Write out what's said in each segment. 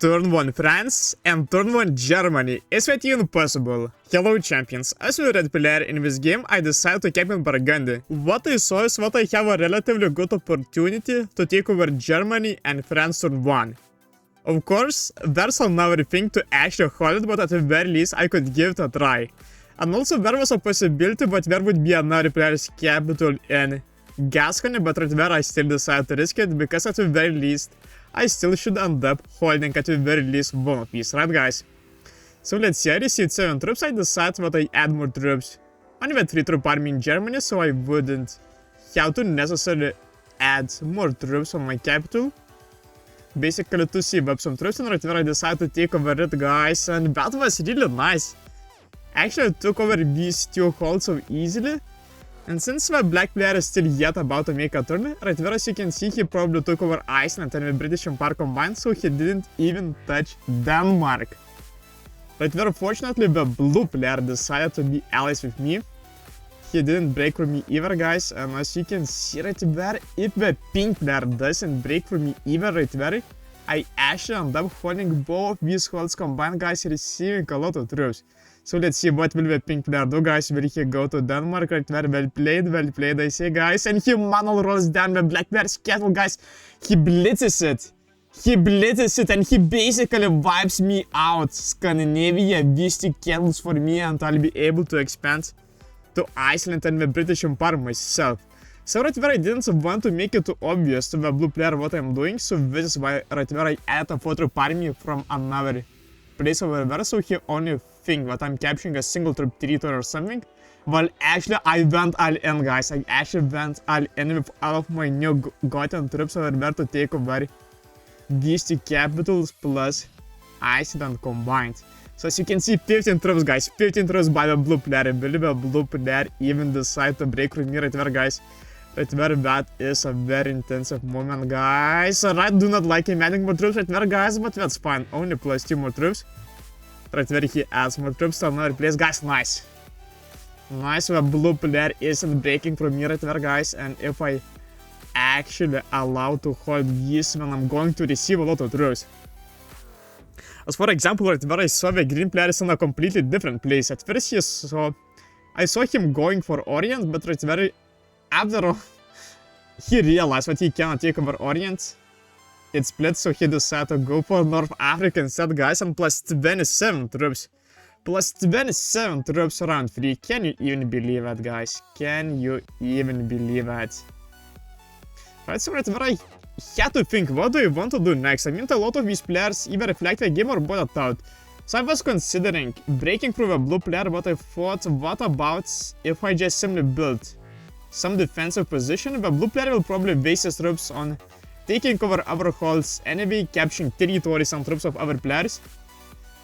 Turn 1 France and Turn 1 Germany is pretty impossible. Hello champions, as a red player in this game, I decided to camp in Burgundy. What I saw is that I have a relatively good opportunity to take over Germany and France turn 1. Of course, there's another thing to actually hold it, but at the very least I could give it a try. And also there was a possibility that there would be another player's capital in Gascony, but right there I still decided to risk it, because at the very least I still should end up holding at the very least one of these, right guys? So let's see, I received 7 troops, I decided that I add more troops. I have a 3 troop army in Germany, so I wouldn't have to necessarily add more troops on my capital. Basically to save up some troops, and right there I decided to take over it, guys, and that was really nice. Actually I took over these 2 holds so easily. And since the black player is still yet about to make a turn, right there as you can see he probably took over Iceland and the British Empire combined, so he didn't even touch Denmark. Right there fortunately the blue player decided to be allies with me. He didn't break for me either, guys, and as you can see right there, if the pink player doesn't break for me either right there, I actually end up holding both these holds combined, guys, receiving a lot of troops. So let's see what will the pink player do, guys. Will he go to Denmark right there? Well played, I say, guys. And he manual rolls down the black player's castle, guys. He blitzes it. And he basically wipes me out. Scandinavia, these 2 castles for me, and I'll be able to expand to Iceland and the British Empire myself. So right there I didn't want to make it too obvious to the blue player what I'm doing, so this is why right there I added a 4 troop army from another place over there, so he only think that I'm capturing a single troop territory or something. Well, actually I went all in, guys. I actually went all in with all of my new gotten troops over there to take over these 2 capitals plus Iceland combined. So as you can see, 15 troops, guys. 15 troops by the blue player. I believe the blue player even decided to break with me right there, guys. Right there, that is a very intensive moment, guys. I do not like him adding more troops right there, guys, but that's fine. Only plus 2 more troops. Right there he adds more troops to another place, guys. Nice. Nice, the blue player isn't breaking from me right there, guys. And if I actually allow to hold this, then I'm going to receive a lot of troops. As for example, right there I saw the green player is in a completely different place. At first I saw him going for Orient, but right there, after all, he realized that he cannot take over Orient. It's blitz, so he decided to go for North Africa instead, guys, and plus 27 troops. Plus 27 troops around 3. Can you even believe that, guys? Can you even believe that? Right, so right there I had to think, what do I want to do next? I mean, a lot of these players either reflect the game or bought it out. So I was considering breaking through the blue player, but I thought, what about if I just simply build some defensive position? The blue player will probably base his troops on taking over other holds anyway, capturing territories and troops of other players.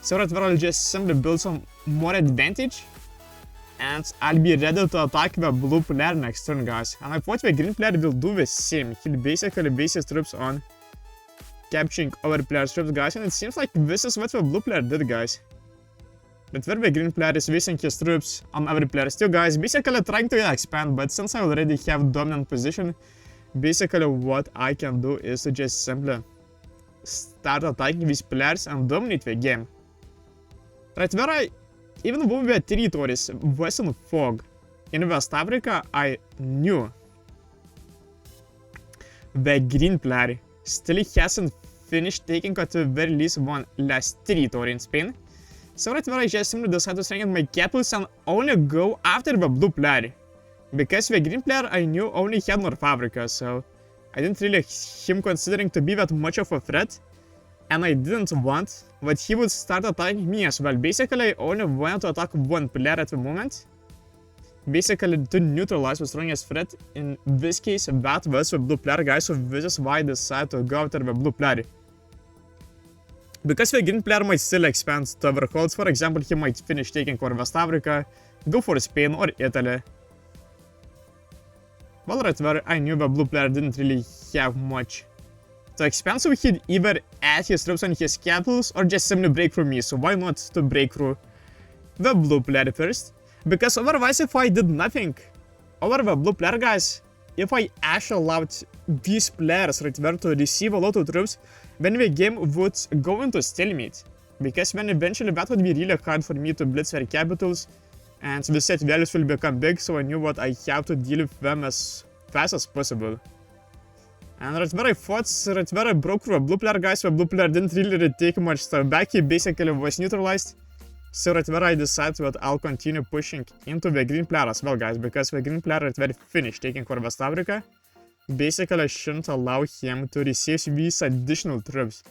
So right there I'll just simply build some more advantage, and I'll be ready to attack the blue player next turn, guys. And I thought the green player will do the same. He'll basically base his troops on capturing other players' troops, guys, and it seems like this is what the blue player did, guys. But where the green player is wasting his troops on other players too, guys, basically trying to expand, but since I already have dominant position, basically what I can do is to just simply start attacking these players and dominate the game. Right there even though we had territories Western Fog in West Africa, I knew the green player still hasn't finished taking at the very least one last territory in Spain. So right there I just simply decided to strengthen my capitals and only go after the blue player. Because the green player I knew only had North Africa, so I didn't really him considering to be that much of a threat. And I didn't want that he would start attacking me as well. Basically, I only wanted to attack one player at the moment. Basically, to neutralize the strongest threat. In this case, that was the blue player, guys, so this is why I decided to go after the blue player. Because the green player might still expand to other holds. For example, he might finish taking over West Africa, go for Spain or Italy. Well, right there, I knew the blue player didn't really have much to expand, so he'd either add his troops on his capitals or just simply break through me. So why not to break through the blue player first? Because otherwise, if I did nothing over the blue player, guys, if I actually allowed these players right there to receive a lot of troops, when the game would go into stalemate. Because then eventually that would be really hard for me to blitz their capitals, and the set values will become big, so I knew what I have to deal with them as fast as possible. And right where I fought, right where I broke through a blue player, guys, the blue player didn't really take much stuff back, he basically was neutralized. So right where I decided that I'll continue pushing into the green player as well, guys, because the green player right where finished taking for West Africa. Basically, I shouldn't allow him to receive these additional troops.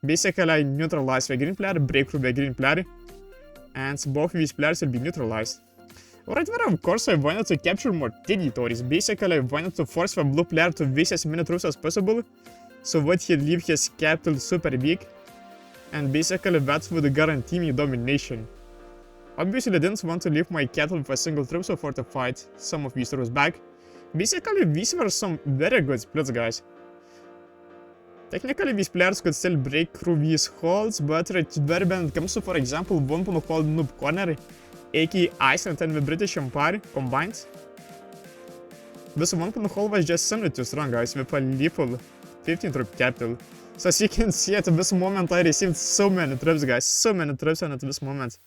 Basically, I neutralize the green player, break through the green player, and both of these players will be neutralized. Right where, of course, I wanted to capture more territories. Basically, I wanted to force the blue player to waste as many troops as possible, so that he'd leave his capital super weak, and basically that would guarantee me domination. Obviously, I didn't want to leave my capital with a single troop, so fortified some of these troops back. Basically, these were some very good splits, guys. Technically, these players could still break through these holes, but right where when it comes to, for example, one point hold Noob Corner, aka Iceland and the British Empire combined, this one point hold was just simply too strong, guys, with a lethal 15 troop capital. So as you can see, at this moment I received so many troops, guys, so many troops, and at this moment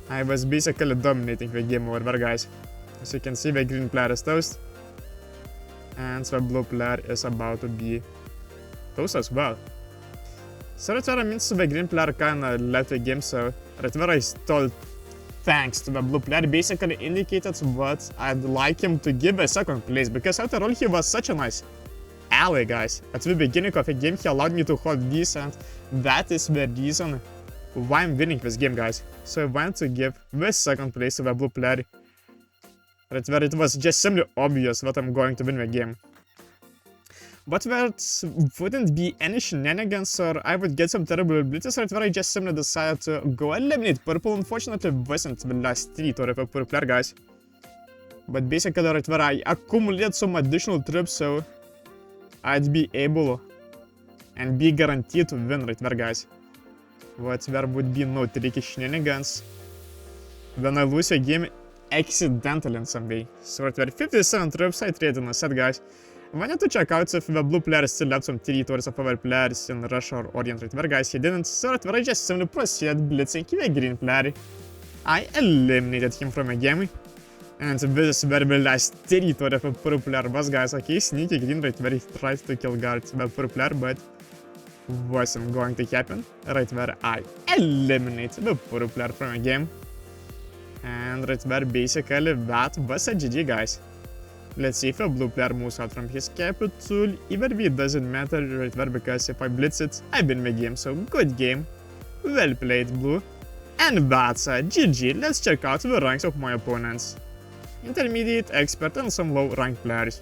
I was basically dominating the game over there, guys. As you can see, the green player is toast, and the blue player is about to be toast as well. So right where means the green player kinda left the game, so right where I stole thanks to the blue player basically indicated what I'd like him to give a second place, because after all he was such a nice ally, guys. At the beginning of the game he allowed me to hold this, and that is the reason why I'm winning this game, guys. So I want to give the second place to the blue player. Right where it was just simply obvious that I'm going to win the game. But there wouldn't be any shenanigans or I would get some terrible blitzes, right where I just simply decided to go eliminate purple. Unfortunately wasn't the last territory of a purple player, guys. But basically right where I accumulated some additional troops, so I'd be able and be guaranteed to win right there, guys. But there would be no tricky shenanigans when I lose a game accidentally in some way. So right there, 57 troops, I traded on a set, guys. I wanted to check out if the blue player still left some territories of our players in Russia or Orient right there, guys. He didn't, so right there I just simply proceeded blitzing the green player. I eliminated him from a game. And this is where the last territory of a purple player was, guys. Okay, sneaky green right where he tried to kill guard the purple player, but wasn't going to happen. Right where I eliminate the purple player from a game. And right where basically that was a GG, guys. Let's see if a blue player moves out from his capital. Either way, it doesn't matter right there, because if I blitz it, I win the game. So good game. Well played, blue. And that's a GG. Let's check out the ranks of my opponents. Intermediate, expert, and some low ranked players.